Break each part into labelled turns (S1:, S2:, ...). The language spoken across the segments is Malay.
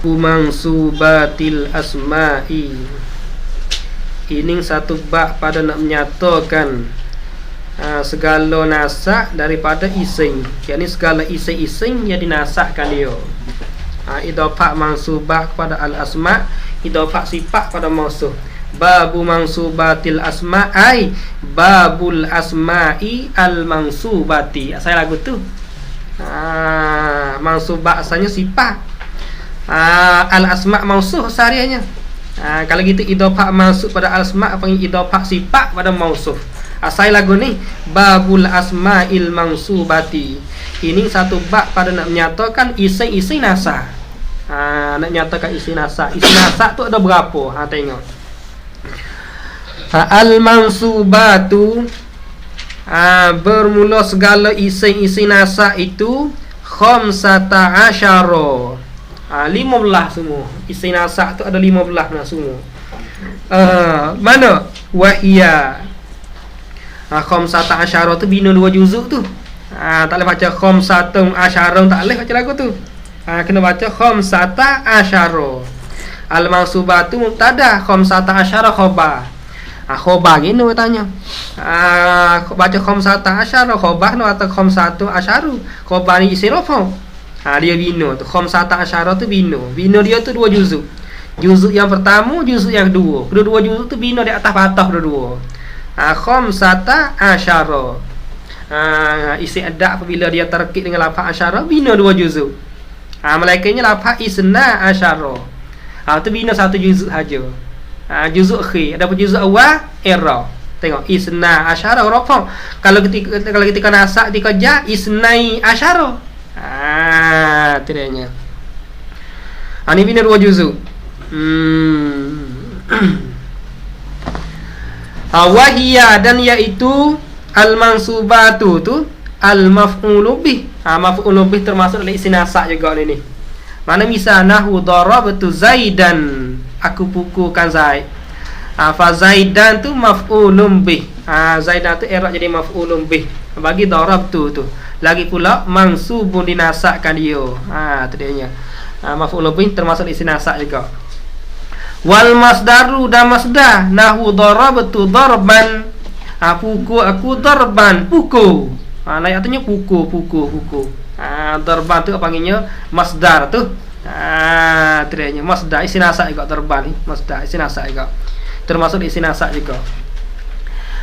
S1: Mangsubatil asma'i. Ini satu bab pada nak menyatakan segala nasak daripada ising. Yakni segala ising-ising yang dinasakkan dia. Idafah mansubah kepada al-asma', idafah sifat pada mausuf. Babu mangsubatil asma'i, babul asma'i al-mansubati. Saya lagu tu. Mansubah asalnya sifat. Al-asma' mausuf sehariannya. Kalau gitu idafah mansub pada al-asma' panggil idafah sifat pada mausuf. Asal lagu ni babul asma'il mansubati. Ini satu bab pada nak menyatakan isi-isi nasa. Nak menyatakan isi nasa. Isi nasa tu ada berapa? Tengok. Al-mansubatu, bermula segala isi-isi nasa itu khamsata asyara. 15 semua. Isi nasa tu ada 15 nah semua. Mana? Wahia. Khamsata asyara tu bina 2 juzuk tu. Tak boleh baca khamsatun asyara, tak boleh baca lagu tu. Kena baca khamsata asyara. Al-mansubatu mubtada, khamsata asyara khabar. Khabar gini tanya. Baca khamsata asyara khabar atau khamsatu asyaru. Khabar ni isi rafa. Dia bina tu. Khamsata asyara tu bina. Bina dia tu 2 juzuk. Juzuk yang pertama, juzuk yang kedua. Kedua-dua juzuk tu bina di atas patah dua-dua. Khamsata asyara. Isi adab apabila dia terkit dengan lafaz asyara, bina 2 juzuk. Melainkannya lafaz isna asyara. Tu bina 1 juzuk saja. Juzuk akhir. Ada juzuk awal i'rab. Tengok isna asyara rafa. Kalau ketika nasak dikejar isnai asyara. Tidaknya. Ini bina 2 juzuk. Wahiyya, dan iaitu al-mansubatu tu al-maf'ulu bih. Maf'ulu bih termasuk dalam isi nasak juga ni. Mana misal nahu darabtu Zaidan, aku pukulkan Zaid. Fa Zaidan tu maf'ulun bih. Zaidan tu i'rab jadi maf'ulun bih. Bagi darabtu tu. Lagi pula mansubun dinasakkan dia. Tu dia. Maf'ulun bih termasuk isi nasak juga. Wal masdaru, dan masdar nahu darabtu darban. Pukul aku darban, pukul. Lain artinya pukul. Darban tu panggilnya masdar tu. Teriaknya masdar isi nasak juga. Darban ni masdar isi nasak juga. Termasuk isi nasak juga.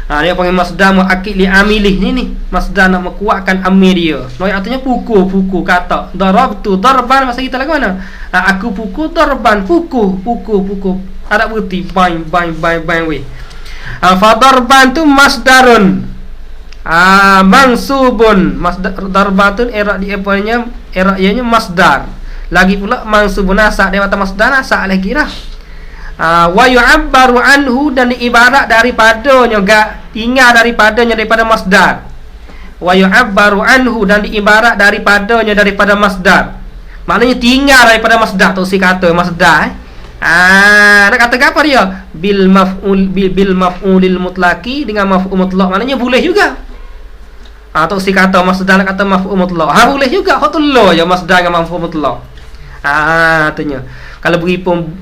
S1: Dia panggil masdar muakkid li amilih ni. Masdar nak menguatkan amil dia. Lain artinya pukul kata. Darabtu darban, masa kita lagu mana? Aku pukul darban, pukul. Ada berarti bang weh. Fadarban tu masdarun. Mansubun. Masdar darban tu i'rab dia punya i'rab ianya masdar. Lagi pula mansubun nasak, dia kata masdar nasak lagi dah. Wa yu'abbaru anhu, dan ibarat daripadanya, tinggal daripada masdar. Wa yu'abbaru anhu, dan ibarat daripadanya daripada masdar. Maknanya tinggal daripada masdar tu si kata masdar. Nak kata apa dia? Bil maf'ulil mutlaqi, dengan maf'ul mutlaq, maknanya boleh juga. Atau si kata masdar nak kata maf'ul mutlaq. Boleh juga. Hotullah ya masdar dengan maf'ul mutlaq. Artinya kalau berhipung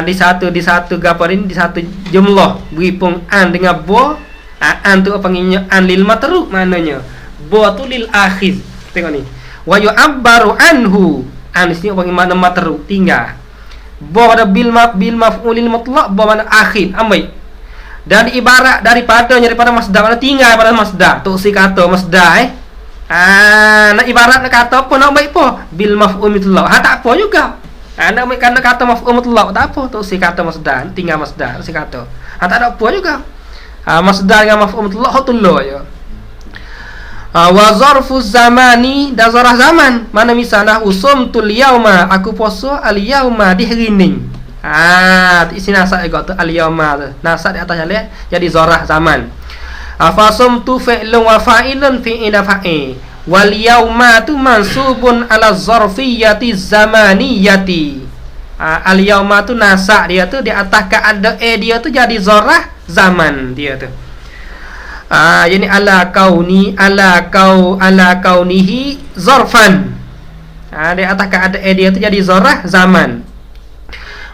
S1: di satu gapar ini, di satu jumlah berhipung an dengan bo. An tu panggilnya an lil matruk, maknanya bo tu lil akhir. Tengok ni. Wa yu'abbaru anhu. An di sini panggil makna matruk, tinggal. Bo ada bil maf'ulil mutlaq, bo makna akhir, ambil. Dan ibarat daripada masdar, mana tinggal pada masdar. Tu si kata masdar nak ibarat nak kata apa, nak baik apa? Bil maf'ul mutlaq. Tak apa juga. Nak baik kena kata maf'ul mutlaq, tak apa. Tu si kata masdar, tinggal masdar si kata. Tak ada apa juga. Masdar dengan maf'ul mutlaq hotullah ya. Wa zarfuz zamani, dan zarah zaman. Mana misalnya usumtul yauma, aku puasa al yauma di hari ni. Isi nasak juga tu al yauma tu. Nasak di atas jalih jadi zarah zaman. Fasumtu fi'lun wa fa'ilun fi'ila fa'i. Wal yauma tu mansubun ala zarfiyyati zamaniyati. Al yauma tu nasak dia tu di atas keadaan dia tu jadi zarah zaman dia tu. Yani ala kaunihi zarfan. Di atas keadaan dia tu jadi zarah zaman.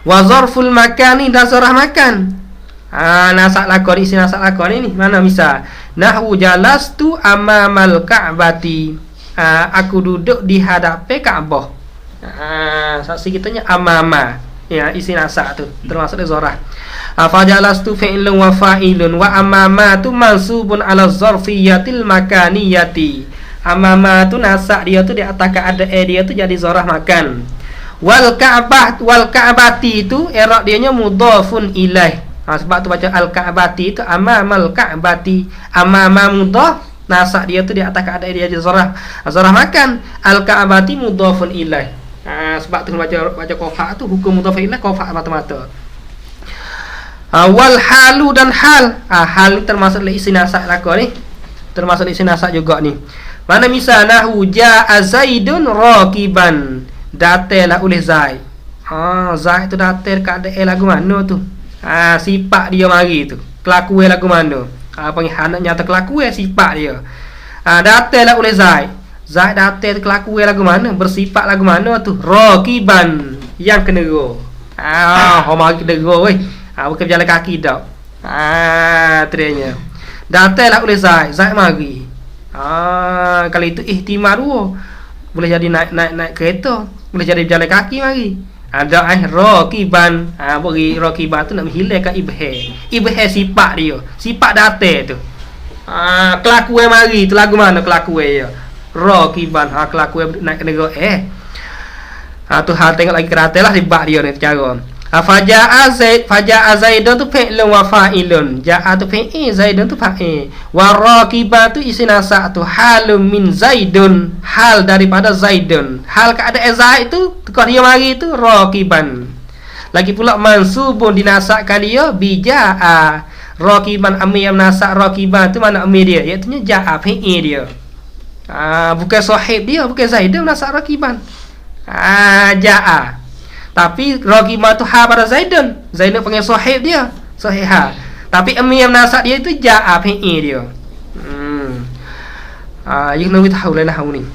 S1: Wa zarful makani dan zarah makan. Nasak lakon isi nasak lakon ini mana misal? Nahwu jalastu amamal ka'bati. Aku duduk di hadapan Kaabah. Saksi kitanya amama. Ya, isi nasak tu termasuk zarah. Fajalastu fi'lun wa fa'ilun wa amama tu mansubun ala zarfiyatil makaniyati. Amama tu nasak dia tu di atas keadaan dia tu jadi zarah makan. Wal ka'bati itu i'rab dia nya mudhafun ilaih. Sebab tu baca al ka'bati itu amamal ka'bati. Amama mudhaf, nasak dia tu di atas keadaan dia jadi zarah makan. Al ka'bati mudhafun ilaih. Sebab tu baca qafa tu hukum mudhaf ilaih qafa mata-mata. Wal halu dan hal. Hal termasuk isi nasak lakon ni. Termasuk isi nasak juga ni. Mana misal nahwu jaa Zaidun raqiban. Datanglah oleh Zaid. Zaid tu datang keadaan lagu mana tu? Sifat dia mari tu. Kelakuan lagu mana? Panggil anak nyata kelakuan sifat dia. Datanglah oleh Zaid. Zaid datang kelakuan lagu mana? Bersifat lagu mana tu? Raqiban, yang kenera. Mari kenera weh. Bukan berjalan kaki dak. Terenya. Datanglah oleh Zaid. Zaid mari. Kalau itu ihtimal dua. Boleh jadi naik kereta, boleh jadi berjalan kaki mari. Ada raqiban. Bagi raqiban tu nak menghilangkan ibhah sifat dia. Sifat datang tu. Kelakuan mari tu lagu mana kelakuan dia? Raqiban. Kelakuan naik kenderaan. Tu hal tengok lagi keratalah sifat dia ni cara. Faja'a Zaidun tu fi'lun wa fa'ilun. Ja'a tu fi'il, Zaidun tu fa'il. Wa raqiba tu isi nasak tu halum min Zaidun, hal daripada Zaidun. Hal keadaan Zaid tu tukar dia mari tu raqiban. Lagi pula mansubun dinasakkan dia bi ja'a. Raqiban amir nasak raqiban tu mana amir dia? Iaitu ja'a fi'il dia. Bukan sahib dia, bukan Zaidun nasak raqiban. Ja'a. Tapi Raqiban tu ha pada Zaidun. Zaidun panggil sahib dia, sahih ha. Tapi amir nasak dia itu ja'a fi'il dia. You nak tahu lah nahwu ni.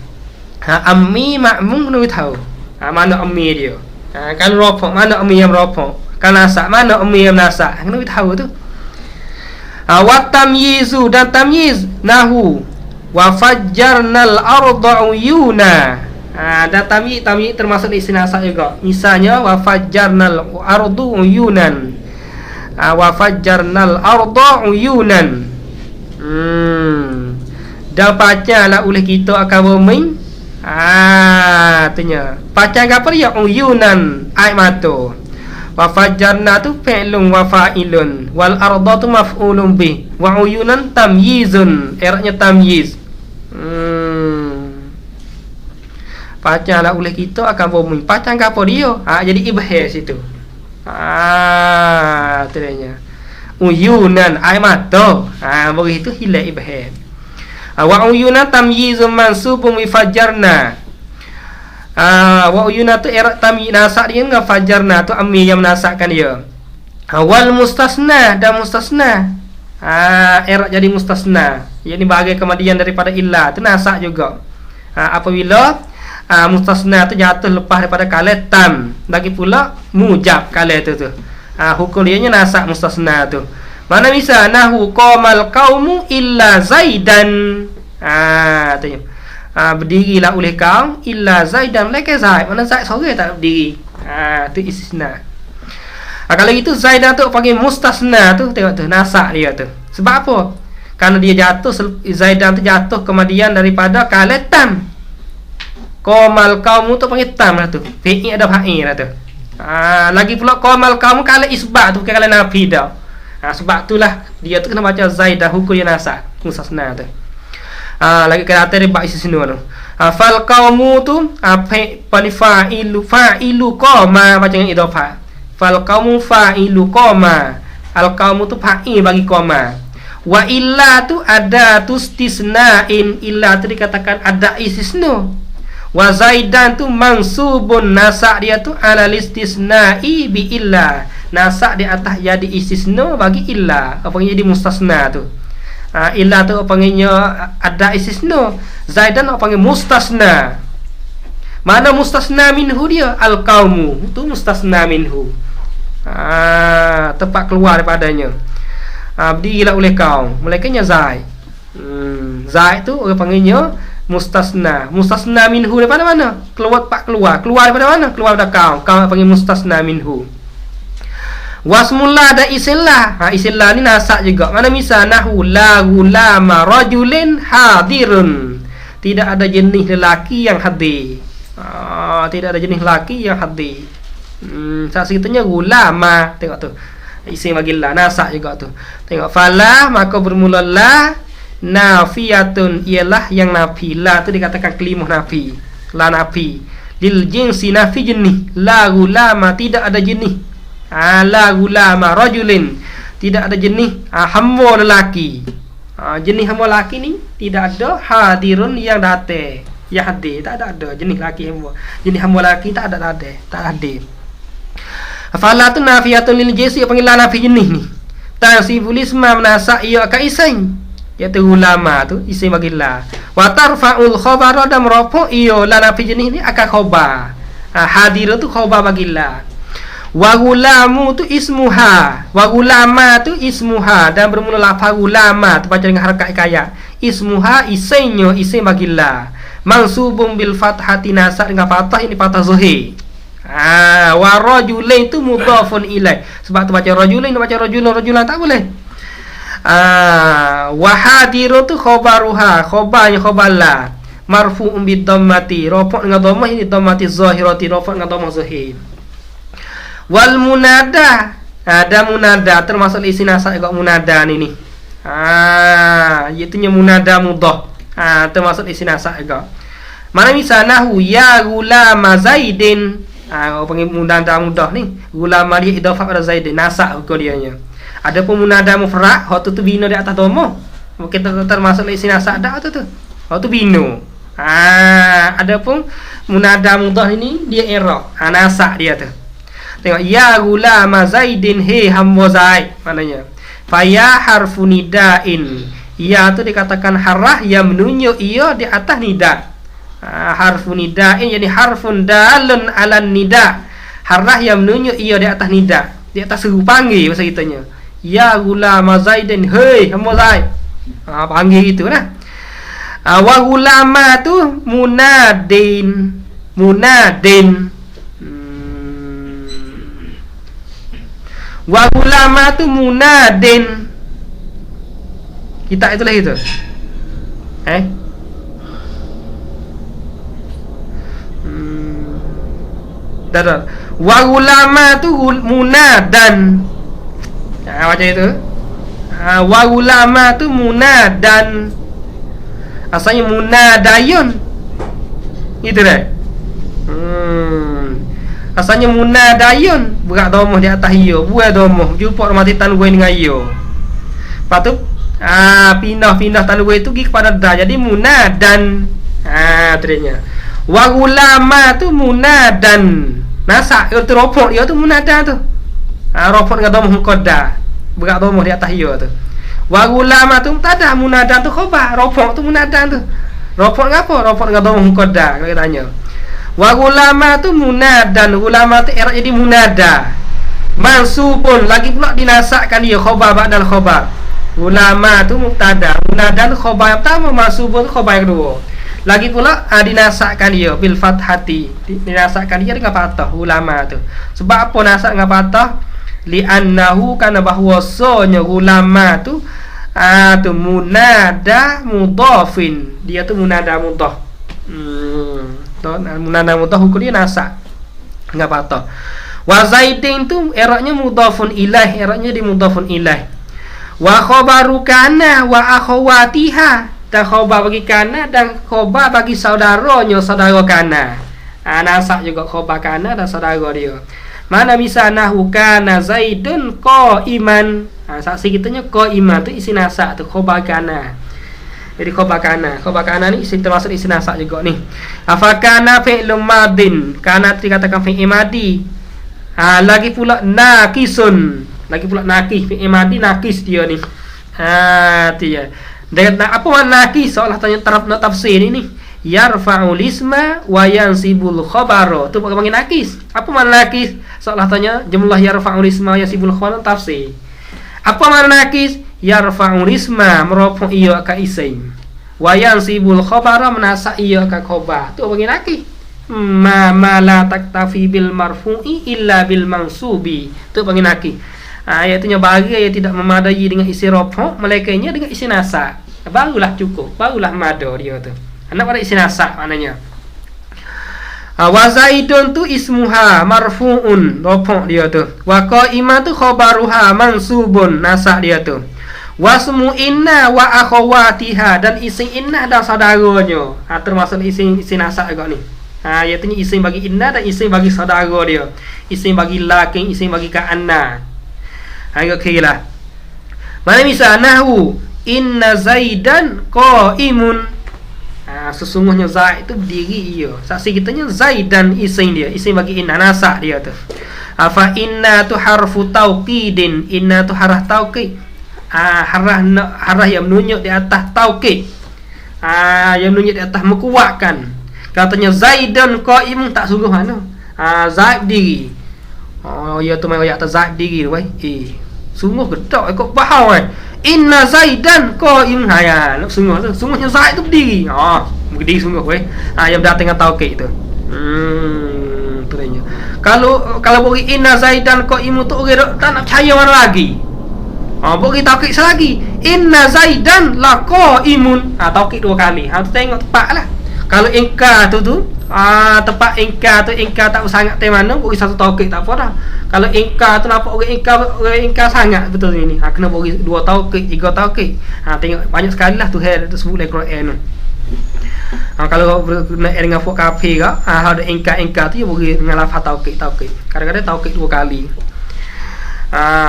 S1: Ammi ma'mum nak tahu. Mana amir dia? Kan rafa mana amir yang rafa? Kan nasak mana amir yang nasak? Nak tahu tu. Wa tamyizu dan tamyiz nahwu wa fajjarnal arda uyuna. Dan tamyiz termasuk di sini nasak juga. Misalnya wa fajjarnal ardu uyunan. Wa fajjarnal arda uyunan. Dan pacalah oleh kita akan bumi. Tanya. Pacar apa dia? Uyunan, air mata. Wa fajjarna tu fi'lun wa fa'ilun. Wal arda tu maf'ulun bih. Wa uyunan tamyizun. Eratnya tamyiz. Pacarlah oleh kita akan bumi. Pacar apa dia? Jadi ibhah situ. Teranya. Uyunan, air mata. Begitu hilang ibhah. Wa uyunan tamyizun mansubun bi fajjarna. Wa uyunan tu erat tamyiz nasak dia dengan fajjarna tu amir yang menasakkan dia. Wal mustasna dan mustasna. Erat jadi mustasna. Yang bahagian kemudian daripada illa tu nasak juga. Apabila mustasna tu jatuh lepas daripada kalam tam, lagi pula mujab kalam tu. Hukum dia nya nasak mustasna tu. Mana misal nahwu qamal qaumu illa Zaidan. Tanya. Berdirilah oleh kaum illa Zaidan, lagi Zaid. Mana Zaid seorang tak berdiri. Tu istisna. Kalau itu Zaidan tu panggil mustasna tu, tengok tu nasak dia tu. Sebab apa? Kerana dia jatuh, Zaidan tu jatuh kemudian daripada kalam tam. Qamal qaumu tu panggil tam lah tu. Fi'il ada fa'il lah tu. Lagi pula qamal qaumu kalau isbat tu bukan kalau nafi dah. Sebab itulah dia tu kena baca Zaidah hukum yang nasak mustasna tu. Lagi kena atas riba isi sini tu. Fal qaumu tu fa'ilu qama baca dengan idhofah. Fal qaumu fa'ilu qama. Al qaumu tu fa'il bagi qama. Wa illa tu ada tu istisna'in. Illa tu dikatakan ada istisna. Wa Zaidan tu mansubun, nasak dia tu ala istisna'i bi illa. Nasak di atas jadi istisna bagi illa. Apa jadi mustasna tu? Illa tu panggilnya ada istisna. Zaidan apa panggil mustasna. Mana mustasna minhu dia? Al-qaumu. Itu mustasna minhu. Tempat keluar daripadanya. Berdirilah oleh kaum. Mulaikannya Zaid. Zaid tu orang panggilnya mustasna. Mustasna minhu daripada mana? Keluar daripada mana? Keluar daripada kaum. Kaum panggil mustasna minhu. Wasmullah ada isillah. Isillah ni nasak juga. Mana misal nahu la gulama rajulin hadirun. Tidak ada jenis lelaki yang hadir. Tidak ada jenis lelaki yang hadir. Saksi kitanya gulama. Tengok tu. Isim bagillah nasak juga tu. Tengok falah maka bermulalah nafiyatun ialah yang nafi. La tu dikatakan kelimah nafi. La nafi. Lil jinsi nafi jenis. La gulama tidak ada jenis. La gulama rajulin tidak ada jenis hamba lelaki. Jenis hamba lelaki ni tidak ada hadirun yang datang. Yang hadir tak ada jenis lelaki hamba. Jenis hamba lelaki tak ada hadir. Fala tu nafiyatun lil jinsi panggil la nafi jenis ni. Tansibul isma menasa ia ka isim. Iaitu ulama tu isim bagi la. Wa tarfa'ul khabara dan rafa ia la nafi jenis ni akan khabar. Hadir tu khabar bagi la. Wa gulamu tu ismuha. Wa gulama tu ismuha. Dan bermula lafaz gulama tu baca dengan harakat hikayat. Ismuha isimnya isim bagi la. Mansubun bil fathati nasab dengan fathah ini fathah zuhir. Wa rajulain tu mudhafun ilaih. Sebab tu baca rajulain baca rajulan tak boleh. Wa hadiru tu khabaruha. Khabarnya khabar la. Marfu'un bid dhammati. Rafa' dengan dhammah ini dhammati zahirati. Rafa' dengan dhammah zahir. Wal munada. Ada munada termasuk isi nasab juga munada ni. Iaitu munada mudhaf. Termasuk isi nasab juga. Mana misal nahu ya gulama Zaidin. Orang panggil munada mudhaf ni. Gulama dia idhafah pada Zaidin. Nasab kau dianya. Adapun munada mufrad, hak tu bina di atas dhamma. Mungkin termasuk isi nasab dak tu. Hak tu bina. Adapun munada mudhaf ini dia i'rab. Nasab dia tu. Tengok ya gulama Zaidin he hamba Zaid maknanya. Fa ya harfu nidain. Ya tu dikatakan harah yang menunjuk ia di atas nida. Harfu nidain jadi harfun dalun ala nida. Harah yang menunjuk ia di atas nida. Di atas seru panggil bahasa kitanya. Ya gulama Zaidin he hamba Zaid. Panggil gitulah. Wa gulama tu munadin. Wa ulama tu munadin. Kita itulah itu. Dah. Wa ulama tu munadan. Macam itu. Wa ulama tu munadan. Asalnya munadayun. Itu dah. Asalnya munadayun berat domah di atas ia, buah domah jumpa mati tanwin dengan ia. Lepas tu pindah tanwin tu pergi kepada da jadi munadan. Terusnya wa ulama tu munadan. Nasak itu ropok dia tu munadan tu. Ropok dengan domah muqaddar. Berat domah di atas ia tu. Wa ulama tu tak ada munadan tu khabar, ropok tu munadan tu. Ropok dengan apa? Ropok dengan domah muqaddar kalau tanya. Wa ulama tu munadan. Ulama tu i'rab jadi munada. Mansubun lagi pula dinasakkan dia khabar ba'dal khabar. Ulama tu mubtada. Munadan khabar yang pertama, mansubun tu khabar yang kedua. Lagi pula dinasakkan dia bil fathati. Dinasakkan dia dengan fathah ulama tu. Sebab apa nasak dengan fathah? Li'annahu kana bahwasanya ulama tu tu munada mudhafin. Dia tu munada mudhaf. Munada mudhaf hukum dia nasak enggak patah. Wa Zaidin tu i'rabnya mudhafun ilaih, i'rabnya di mudhafun ilaih. Wa khabaru kana wa akhawatiha. Dan khabar bagi kana dan khabar bagi saudaranya, saudara kana. Nasak juga khabar kana dan saudara dia. Mana misal nahu kana Zaidun qaiman. Saksi kitanya qaiman tu isi nasak tu khabar kana. Jadi khabar kana ni isi termasuk isi nasak juga ni. Afakana fi'lun madin. Kana dikatakan fi'il madi. Lagi pula naqisun. Lagi pula naqis, fi'il madi naqis dia ni. Dia. Dan apa makna naqis? Soalah tanya taraf nak tafsir ni. yarfa'ul isma wa yansibul khabara. Tu panggil nakis. Apa makna nakis? Soalah tanya jumlah yarfa'ul isma wa yansibul khabara tafsir. Apa makna nakis? Yarfa'ul isma meropoh iya ka isim. Wa yansibul khabara menasa iya ka khabar. Tu panggil nakis. Ma la taktafi bil marfu'i illa bil mansubi. Tu panggil nakis. Iaitu bagi yang tidak memadai dengan isi ropoh, melainkannya dengan isi nasa. Barulah cukup, barulah mada dia tu. Anak pada isi nasa maknanya. Wa zaidun tu ismuha marfu'un, ropoh dia tu. Wa qaiman tu khabaruha mansubun, nasa dia tu. Wasmu inna wa akhawatiha, dan isim inna dan saudaranya. Termasuk isim nasa juga ni. Iaitu isim bagi inna dan isim bagi saudara dia. Isim bagi laki, isim bagi ka'anna. Okey lah. Mana misal nahwu inna zaidan qaimun. Sesungguhnya Zaid itu berdiri ia. Saksi kitanya Zaidan isim dia, isim bagi inna, nasa dia tu. Fa inna tu harfu tauqidin, inna tu harah tauqid. Harah yang menunjuk di atas tauqid. Yang menunjuk di atas menguatkan. Katanya Zaidan qaimun, tak sungguh mana. Zaid berdiri. Ya tu mai ayat Zaid berdiri tu wei. Sungguh gedak ikut faham kan. Inna Zaidan qa'im. Ya, sungguh tu. Sungguhnya Zaid tu berdiri. Berdiri sungguh weh. Yang datang dengan tauqid tu. Tu dia. Kalau bagi inna Zaidan qa'im tu orang tak nak percaya mana lagi. Bagi tauqid selagi. Inna Zaidan la qa'imun. Tauqid dua kali. Tu tengok tepatlah. Kalau ingkar tu tempat ingkar tu ingkar tak sangat te mana, bagi satu tauqid tak apa dah. Kalau ingkar tu nampak orang ingkar sangat betul ini. Kena bagi dua tauqid, tiga tauqid. Tengok banyak sekali lah Tuhan tu sebut dalam Quran tu. Kalau nak dengan fok kafir ke, ada ingkar tu dia bagi dengan lafaz tauqid. Kadang-kadang tauqid dua kali.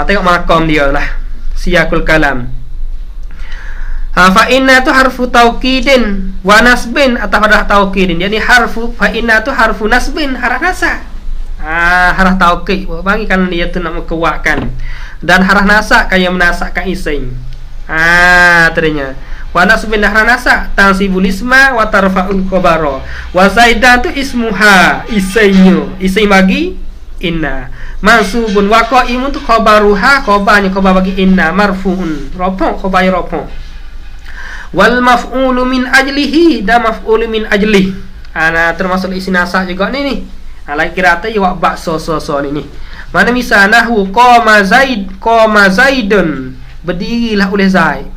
S1: Tengok makom dia lah. Siyakul kalam. Fa inna tu harfu taukidin wa nasbin, atau harah taukidin. Jadi harfu fa inna tu harfu nasbin, harah nasa. Harah taukid bagi kan dia tu nak menguatkan, dan harah nasa kan yang menasakkan isim. Ternyata wa nasbin harah nasa tansibul isma wa tarfa'ul khabara. Wa zaidan tu ismuha, isimnya, isim bagi inna. Mansubun wa qaimun tu khabaruha, khabarnya khabar bagi inna, marfu'un, rafa' khabarnya rafa'. Wal maf'ulu min ajlihi, dan maf'ulu min ajlih. Termasuk isi nasa juga ni. Lagi kira tu jawab bak so ni. Mana misal nahwu qama zaidun, berdirilah oleh Zaid.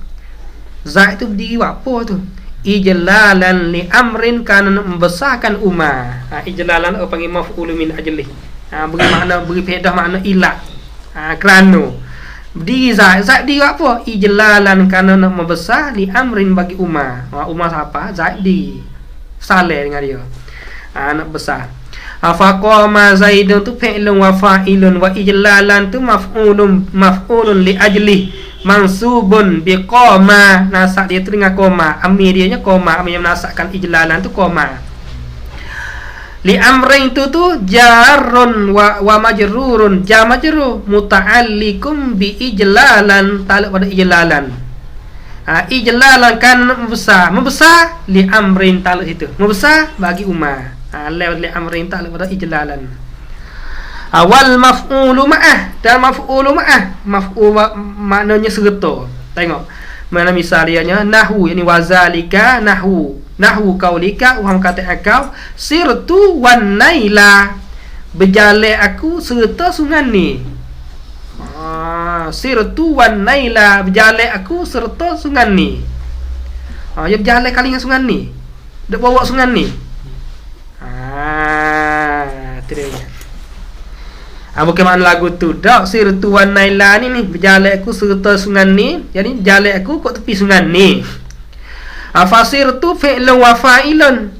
S1: Zaid tu berdiri buat apa tu? Ijlalan li amrin, kerana membesarkan umar. Ijlalan panggil maf'ulu min ajlih. Beri makna, beri faedah makna ilat. Kerana berdiri Zaid diri apa? Ijlalan, kerana nak membesar li amrin bagi umar. Umar siapa? Zaid diri saleh dengan dia. Nak besar. Faqama Zaidun tu fi'lun wa fa'ilun, wa ijlalan tu maf'ulun li ajli, mansubun bi qama. Nasak dia tu dengan koma. Amir dia nya koma. Amir yang menasakkan ijlalan tu koma. Li amrin tu jarun wa majrurun, jar majrur muta'alliqum bi ijlalan, ta'alluq pada ijlalan. Ijlalan kan membesar li amrin, ta'alluq itu membesar bagi umar. Li amrin ta'alluq pada ijlalan. Wal maf'ulu ma'ah, dan maf'ulu ma'ah, maf'ul maknanya serta. Tengok mana misalnya nahwu, yani wazalika nahwu kaulika, waham kata akau sirtu wan naila, berjalan aku serta sungai ni. Sirtu wan naila, berjalan aku serta sungai ni. Dia berjalan kali dengan sungai ni, dia bawa sungai ni. Itu dia. Bukan makna lagu tu. Dak sirtu wan naila ni berjalan aku serta sungai ni. Jadi jalan aku kat tepi sungai ni. Fasirtu fi'lun wa fa'ilun.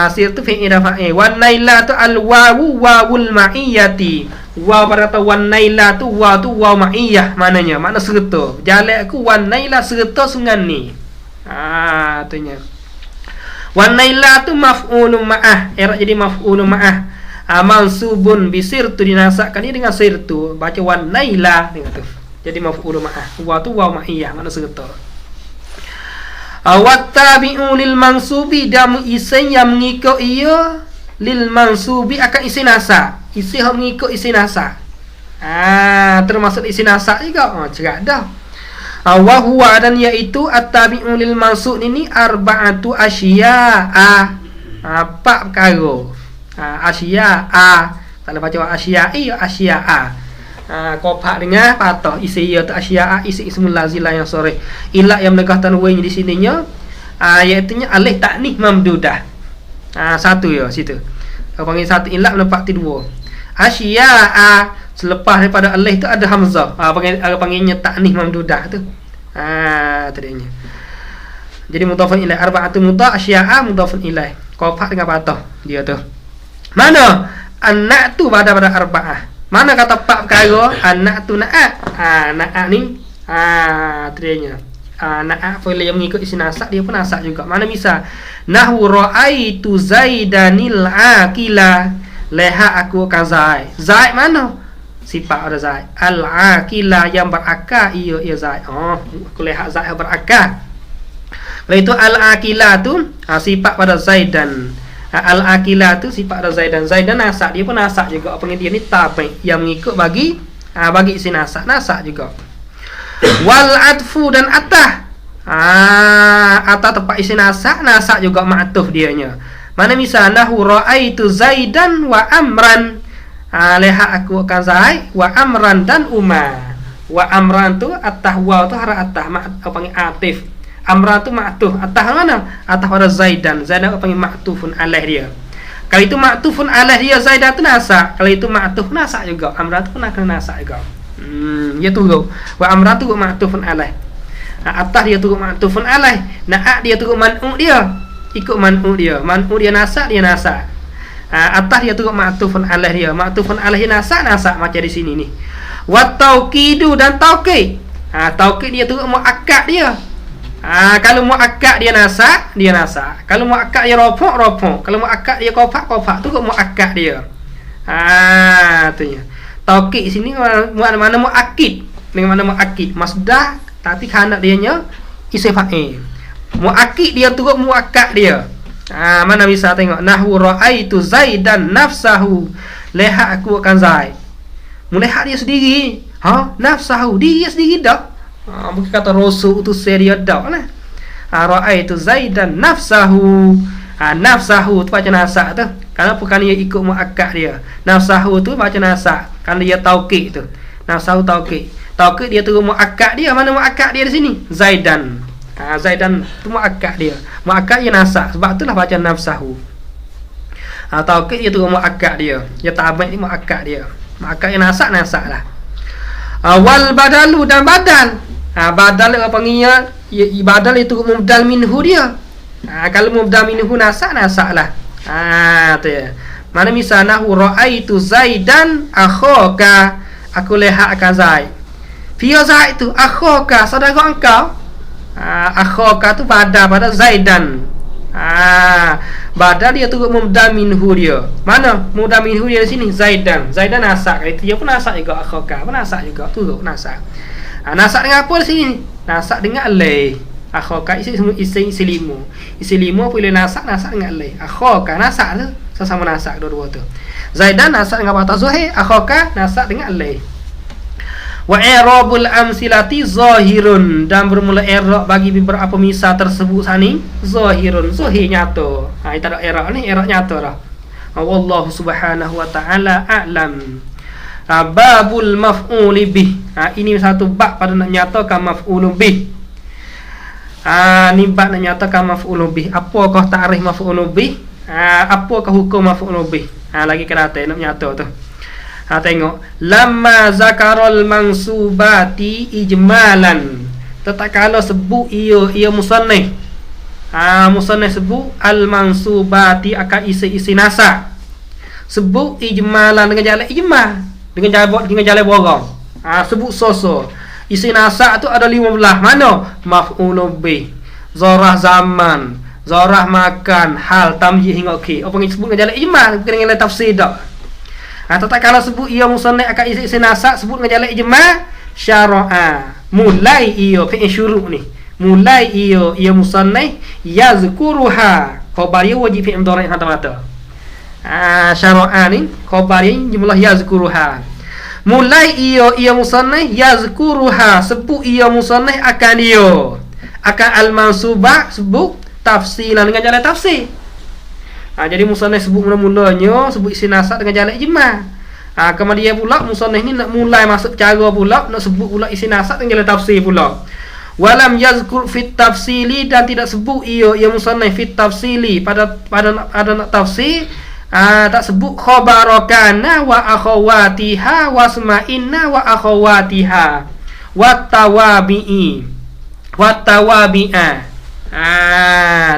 S1: Sirtu fi'il dan fa'il. Wan naila tu al wawu wawul ma'iyyati. Waw pada kata wan naila tu waw ma'iyyah, maknanya makna serta. Jalan aku wan naila serta sungai ni. Artinya wan naila tu maf'ulun ma'ah. I'rab jadi maf'ulun ma'ah. Mansubun bisirtu, dinasakkan dia dengan sirtu. Baca wan naila dengan tu. Jadi maf'ulun ma'ah. Waw tu waw ma'iyyah, makna serta. Wattabi'u lil mansubi dan isim yang mengikut ia lil mansubi akan isim nasab. Isim yang mengikut isim nasab. Termasuk isim nasab juga. Cerak dah. Wa huwa dan iaitu at-tabi'u lil mansub ini arba'atu asya'a. Empat perkara. Asya'a. Tak boleh baca asya'i, asya'a. Kopak dengan patah isi ia tu asya'a, isi ismul lazilah yang sore. Ilah yang menegah tanwin di sininya iaitu nya alif ta'nih mamdudah. Satu ya situ. Kalau panggil satu ilah menepati dua. Asya'a selepas daripada alif tu ada hamzah. Panggilnya ta'nih mamdudah tu. Tadinya. Jadi mudhafun ilaih arba'atu mudhaf asya'a mudhafun ilaih. Kopak dengan patah dia tu. Mana? Anak tu pada arba'ah. Mana kata pak perkara anak tu na'at. Na'at ni tadinya. Na'at boleh yang mengikut isi nasab, dia pun nasab juga. Mana misal nahwu ra'aitu zaidanil aqila. Lihat aku akan Zaid. Zaid mana? Sifat ada Zaid. Al-aqila yang berakal ia Zaid. Aku lihat Zaid berakal. Kalau itu al-aqila tu sifat pada Zaidan. Al-aqila tu sifat ada Zaidan. Zaidan nasab, dia pun nasab juga. Apa dia ni tabi yang mengikut bagi isi nasab juga. Wal atfu dan atah. Atah tempat isi nasab juga ma'tuf dianya. Mana misal nahu ra'aitu Zaidan wa Amran. Lihat aku akan Zaid wa Amran dan Umar. Wa Amran tu atah wa tu hara atah apa panggil atif. Amran tu ma'tuf. Atah mana? Atah pada Zaidan. Zaidan apa panggil ma'tufun alaih dia. Kalau itu ma'tufun alaih dia Zaidan tu nasab. Kalau itu ma'tuf nasab juga. Amran tu pun akan nasab juga. Dia turut. Wa Amran tu ma'tufun alaih. Atah dia turut ma'tufun alaih. Na'at dia turut man'u dia. Ikut man'u dia. Man'u dia nasab, dia nasab. Atah dia turut ma'tufun alaih dia. Ma'tufun alaih nasab macam di sini ni. Wa tauqidu dan tauqid. Tauqid dia turut mu'akkad dia. Kalau mu'akkad dia nasab. Kalau mu'akkad dia rafuk. Kalau mu'akkad dia qafak tu mu'akkad dia. Tu nya. Tauqid sini mana mu'akkid. Dengan mana mu'akkid masdar tapi khanak dia nya isim fa'il. Mu'akkid dia turut mu'akkad dia. Mana bisa tengok nahwu ra'aitu Zaidan nafsahu. Lihat aku akan Zaid. Melihat dia sendiri. Nafsahu dia sendiri dah. Bukan kata rasul tu serius dah lah. Ra'aitu Zaidan nafsahu. Nafsahu tu baca nasab tu. Kenapa? Kerana dia ikut mu'akkad dia. Nafsahu tu baca nasab. Kerana dia tauqid tu. Nafsahu tauqid. Tauqid dia turun mu'akkad dia. Mana mu'akkad dia di sini? Zaidan. Zaidan tu mu'akkad dia. Mu'akkad dia nasab. Sebab itulah baca nafsahu. Tauqid dia turun mu'akkad dia. Dia ta'abad ni mu'akkad dia. Mu'akkad dia nasab lah. Wal badalu dan badal. Badal apa panggilnya? Badal itu mubdal minhu dia. Kalau mubdal minhu nasab lah. Tu ya. Mana misal nahu ra'aitu Zaidan akhaka. Aku lihat akan Zaid. Fiya Zaid tu akhaka, saudara engkau. Akhaka tu badal pada Zaidan. Badal dia turut mubdal minhu dia. Mana mubdal minhu dia di sini? Zaidan. Zaidan nasab. Itu dia pun nasab juga. Akhaka pun nasab juga. Turut nasab. Nasab dengan apa di sini? Nasab dengan alai. Akhaka isi limu. Isi limu boleh nasab dengan alai. Akhaka nasab tu sama nasab dua-dua tu. Zaidan nasab dengan patah zuhir. Akhaka nasab dengan alai. Wa i'rabul amsilati zahirun. Dan bermula i'rab bagi beberapa misal tersebut sani zahirun. Zahir nyata. Kita ada i'rab ni, i'rab nyata dah. Wallahu subhanahu wa ta'ala a'lam. Babul maf'ul bih. Ini satu bab pada nak nyatakan maf'ul bih. Ni bab nak nyatakan maf'ul bih. Apakah ta'rif maf'ul bih? Apakah hukum maf'ul bih? Lagi kata nak nyata tu. Tengok lamma zakarul mansubati ijmalan. Tatkala sebut ia musannif. Musannif sebut al mansubati akan isi nasab. Sebut ijmalan dengan jalan ijmal. Dengan jalan borang. Sebut soso. Isi nasab tu ada 15. Mana? Maf'ul bih. Zarah zaman, zarah makan, hal, tamyiz hingga akhir. Apa yang disebut dengan jalan ijmal, bukan dengan tafsir dak. Tetapi kalau sebut ia musannif akan isi nasab sebut dengan jalan ijmal syara'a. Mulai ia fi'il syuru' ni. mulai ia musannaf yazkuruha khabar ia wajib fi'il mudhari' mata-mata. Syara'a ni khabar ia jumlah yazkuruha. Mulai ia musannaf yazkuruha sebut ia musannaf akan dia. Akan al-mansubah sebut tafsilan dengan jalan tafsir. Jadi musannaf sebut mula-mulanya sebut isi nasab dengan jalan ijma'. Kemudian pula musannaf ni nak mulai masuk cara pula nak sebut pula isi nasab dengan jalan tafsir pula. Walam yazkur fit tafsili dan tidak sebut ia musannaf fit tafsili pada nak tafsir tak sebut khabarakana wa akhawatiha wasma'inna wa akhawatiha wattawabi'i wattawabi'a.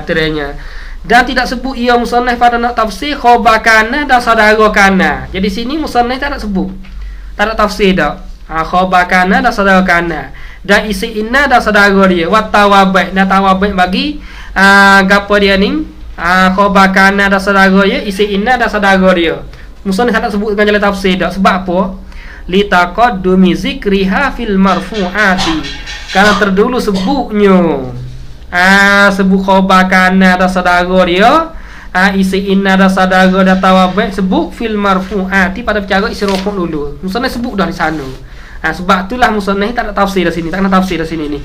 S1: Teranya dan tidak sebut ia musannaf pada nak tafsir khabarana dan saudarakana. Jadi sini musannaf tak nak sebut, tak nak tafsir dak. Khabarana dan saudarakana dan isi inna dan saudara dia wattawabi' dan tawabi' bagi gapo dia ni khabarana dan saudara dia isi inna dan saudara dia. Musannaf tak nak sebut dengan jalan tafsir dak. Sebab apa? Litaqaddumi zikriha fil marfu'ati, karena terdulu sebutnya sebut khabarana dan saudara dia isi inna dan saudara dan tawabi' sebut fil marfu'ati pada perkara isi rafu' dulu. Musannaf sebut dah di sana. Sebab itulah musannaf tak nak tafsir dah sini, tak nak tafsir dah sini ni.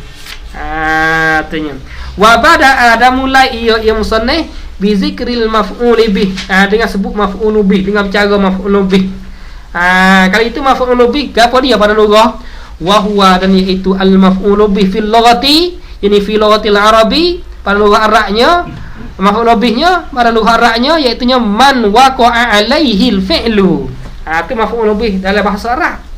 S1: Artinya wa bada'a ada mulai ia musannaf bi zikril maf'ul bih, dengan sebut maf'ul bih, dengan cara maf'ul bih. Kali itu maf'ul bih apa dia pada lughah? Wa huwa, dan iaitu al maf'ul bih fil lughati, ini fil lughatil arabi pada lughah Arabnya. Maf'ul bihnya pada lughah Arabnya iaitu man waqa'a alaihi al fi'lu. Itu maf'ul bih dalam bahasa Arab.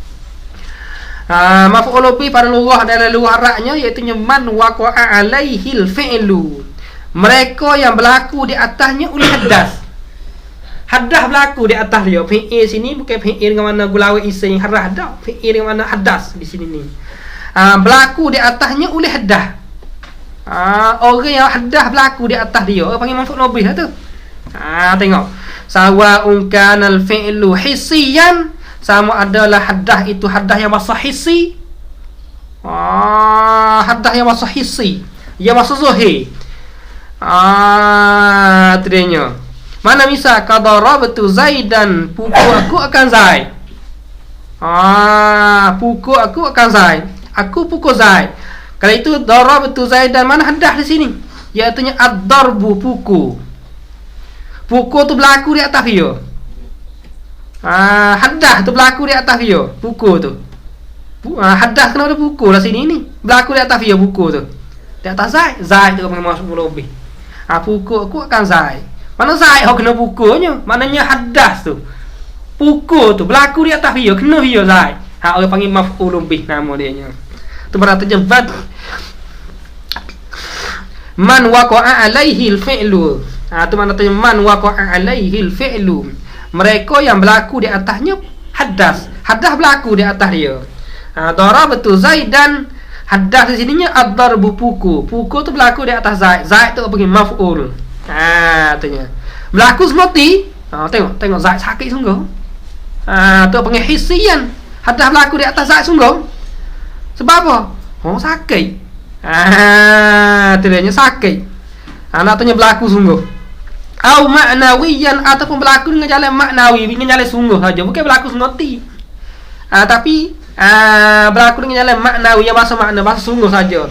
S1: Maf'ul bih pada lughah dalam lughah Arabnya iaitu man waqa'a alaihil fi'lu, mereka yang berlaku di atasnya oleh hadas. Hadas berlaku di atas dia. Fi'il sini bukan fi'il dengan mana gulawi isim harah dak, fi'il dengan mana hadas di sini ni. Berlaku di atasnya oleh hadas. Orang yang hadas berlaku di atas dia panggil maf'ul bih lah tu. Tengok, sawa'un kanal fi'lu hissiyan, sama adalah hadah itu hadah yang masuk hissi, hadah yang masuk hissi, yang masuk zahir. Terenya mana misal qadarabtu Zaidan, pukul aku akan Zaid. Pukul aku akan Zaid, aku pukul Zaid. Kalau itu darabtu Zaidan, mana hadah di sini? Iaitu ad-darbu, pukul. Pukul tu berlaku di atas dia. Hadah tu berlaku di atas dia, pukul tu. Hadah kenapa ada pukul lah sini ni? Berlaku di atas dia pukul tu. Di atas Zaid, Zaid tu panggil masuk lebih. Pukul aku akan Zaid. Mana Zaid kau kena pukulnya? Maknanya hadah tu, pukul tu berlaku di atas dia, kena dia Zaid. Orang panggil maf'ul bih nama dia nya. Tu berarti jawab man waqa'a alaihi al-fi'lu. Tu mana tanya man waqa'a alaihi al-fi'lu, mereka yang berlaku di atasnya hadas. Hadas berlaku di atas dia. Darabtu Zaidan, hadas di sininya ad-darbu, pukul. Pukul tu berlaku di atas Zaid. Zaid tu panggil maf'ul. Tanya berlaku seperti tengok Zaid sakit sungguh. Tu panggil hissiyan. Hadas berlaku di atas Zaid sungguh. Sebab apa? Sakit. Tidaknya sakit. Nak tanya berlaku sungguh. Au ma'nawiyan, ataupun berlaku dengan jalan maknawi, dengan jalan sungguh saja, bukan berlaku senoti. Tapi berlaku dengan jalan maknawi, yang bahasa makna, bahasa sungguh saja.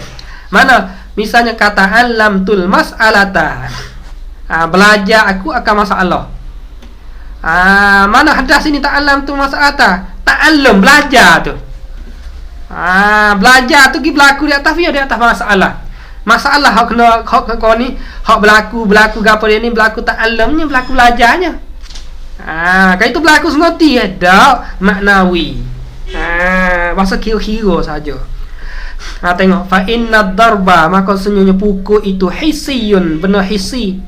S1: Mana misalnya kata alamtul mas'alata, belajar aku akan masalah. Mana hadas ini ta'allamtul mas'alata, ta'allum belajar tu. Belajar tu berlaku di atas dia, di atas masalah. Masalah hak kena kau ni hak berlaku gapo dia ni berlaku ta'allamnya, berlaku belajarnya. Kalau itu berlaku senoti dak maknawi. Bahasa kira-kira saja. Tengok fa inna darba, maka senyumnya pukul itu hissiyun, benda hissi.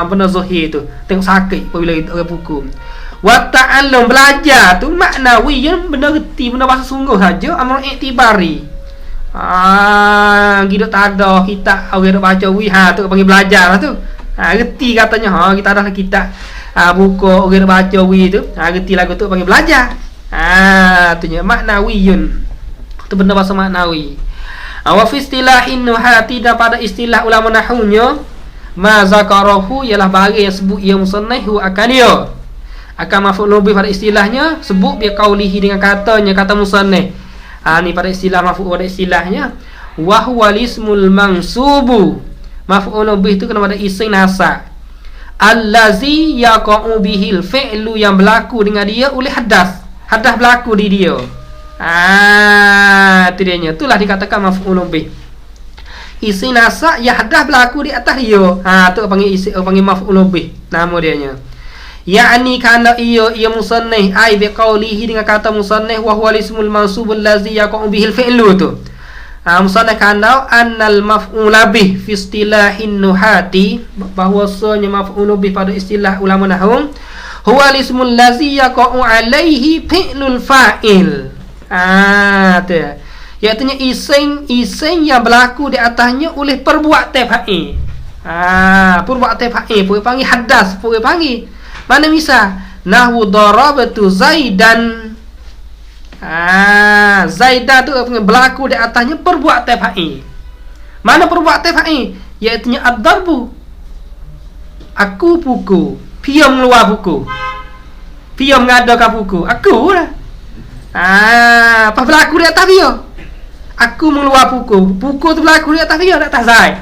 S1: Benda zahir tu. Tengok sakit apabila orang pukul. Wa ta'allum, belajar tu maknawi, yang benda reti, benda bahasa sungguh saja, amrul i'tibari. Kita tak ada kita orang nak baca tu panggil belajar lah tu. Reti katanya kita ada kitab buku orang nak baca tu. Reti lagu tu panggil belajar. Tu nya maknawiyun. Tu benda bahasa maknawi. Wa fi istilahin nuhati, dan pada istilah ulama nahwunya ma zakarahu ialah barang yang sebut ia musannaf akan dia akan maf'ul bih pada istilahnya sebut bi qaulihi dengan katanya kata musannaf. Ni pada istilah maf'ul pada istilahnya wa huwa ismul mansubu. Maf'ul bih itu kena pada isim nasab allazi yaqa'u bihil fi'lu, yang berlaku dengan dia oleh hadas berlaku di dia. Itu dia, itulah dikatakan maf'ul bih. Isim nasab yang hadas berlaku di atas dia. Tu panggil isim, panggil maf'ul bih nama dia nya. Yakni kana ia musannaf ai bi qaulihi, dengan kata musannaf wa huwa ismul mansub allazi yaqa'u bihil fi'lu tu. Musannaf kana annal maf'ul bih fi istilahin nuhati, bahwasanya maf'ul bih pada istilah ulama nahwu huwa ismul allazi yaqa'u alaihi fi'lul fa'il. Tu iaitu isim yang berlaku di atasnya oleh perbuatan fa'il. Perbuatan fa'il pun panggil hadas, pun panggil. Mana misal nahwu darabtu zaidan. Zaidan tu berlaku di atasnya perbuatan fa'il. Mana perbuatan fa'il? Iaitu ad-darbu. Aku pukul, piam keluar pukul. Piam ngadakan pukul. Aku lah. Apa berlaku di atas dia? Aku mengeluar pukul. Pukul tu berlaku di atas dia, di atas Zaid.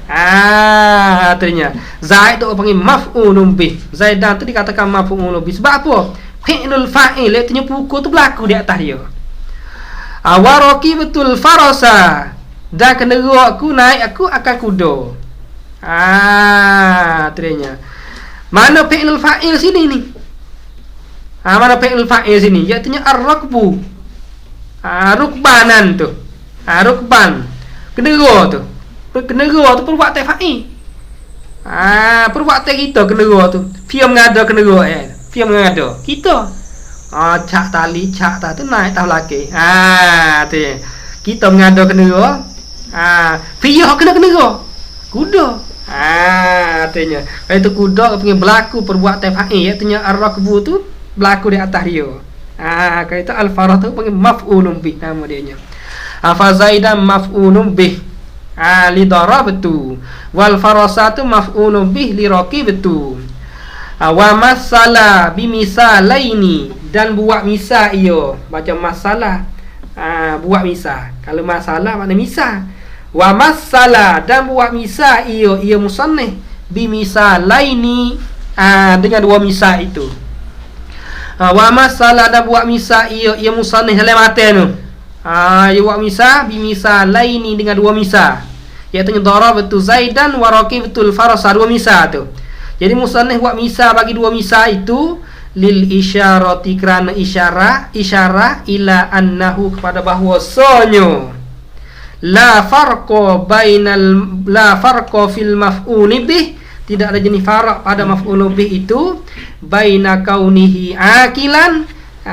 S1: Artinya Zaid tu panggil maf'ulun bih. Zaidan tu dikatakan maf'ulun bih. Sebab apa? Fi'lul fa'il, artinya pukul tu berlaku di atas dia. Waraki betul farasa, dan kenderaan aku naik, aku akan kuda. Artinya mana fi'lul fa'il sini ni? Mana fi'lul fa'il sini? Artinya ar-rakbu. Rukbanan tu. Rukban. Kenderaan tu. Kenderaan tu perbuatan fa'il. Perbuatan kita kenderaan tu. Dia mengada kenderaan. Dia mengada. Kita. Cak tali, cak tu naik tahu laki. Tu ya. Kita mengada kenderaan. Dia kena kenderaan. Kuda. Artinya kalau itu kuda punya berlaku perbuatan fa'il, artinya ar-rakbu tu berlaku di atas dia. Kalau itu al-farah tu panggil maf'ulun bih nama dia nya. Fa zaidan maf'ulun bih li darabtu, wal farasatu maf'ulun bih li raqibtu. Wa masala bi misalaini, dan buat misal ia macam masalah. Buat misal. Kalau masalah makna misal. Wa masala, dan buat misal ia musannaf bi misalaini, dengan dua misal itu. Wa masala, dan buat misal ia musannaf dalam matan tu. Ia buat misal bi misalaini, dengan dua misal, iaitu darabtu zaidan wa raqibtul farasa, dua misal tu. Jadi musannaf buat misal bagi dua misal itu lil isyarati, kerana isyarah ila annahu, kepada bahwasanya la farqa fil maf'ul bih, tidak ada jenis farak pada maf'ul bih itu baina kaunihi akilan,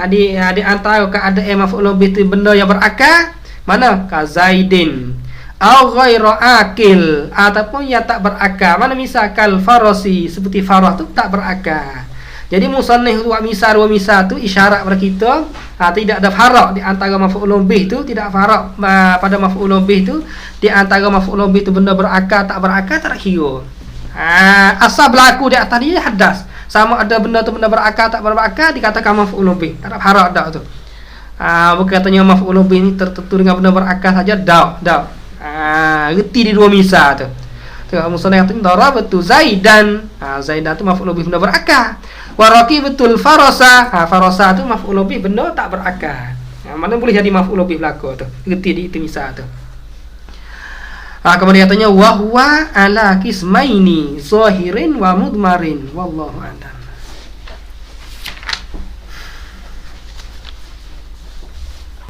S1: di antara keadaan maf'ul bih itu benda yang berakal, mana ka zaidin au ghairu akil, ataupun yang tak berakal. Mana misal kal farasi, seperti farah tu tak berakal. Jadi musannaf buat misal dua misal tu isyarat kepada kita tidak ada farak di antara maf'ul bih tu, tidak farak pada maf'ul bih tu di antara maf'ul bih tu benda berakal tak berakal tak kira. Asal berlaku di atas dia hadas, sama ada benda tu benda berakal tak berakal dikatakan maf'ul bih, tak ada farak dak tu. Bukan katanya maf'ul bih ni tertentu dengan benda berakal saja, dak. Reti di dua misal tu. Tengok musannaf tu darabtu zaidan. Zaidan tu maf'ul bih benda berakal. Wa raqibatul farasa. Farasa tu maf'ul bih benda tak berakal. Mana boleh jadi maf'ul bih berlaku tu. Reti di itu misal tu. Kemudian katanya wa huwa ala qismaini zahirin wa mudmarin, wallahu a'lam.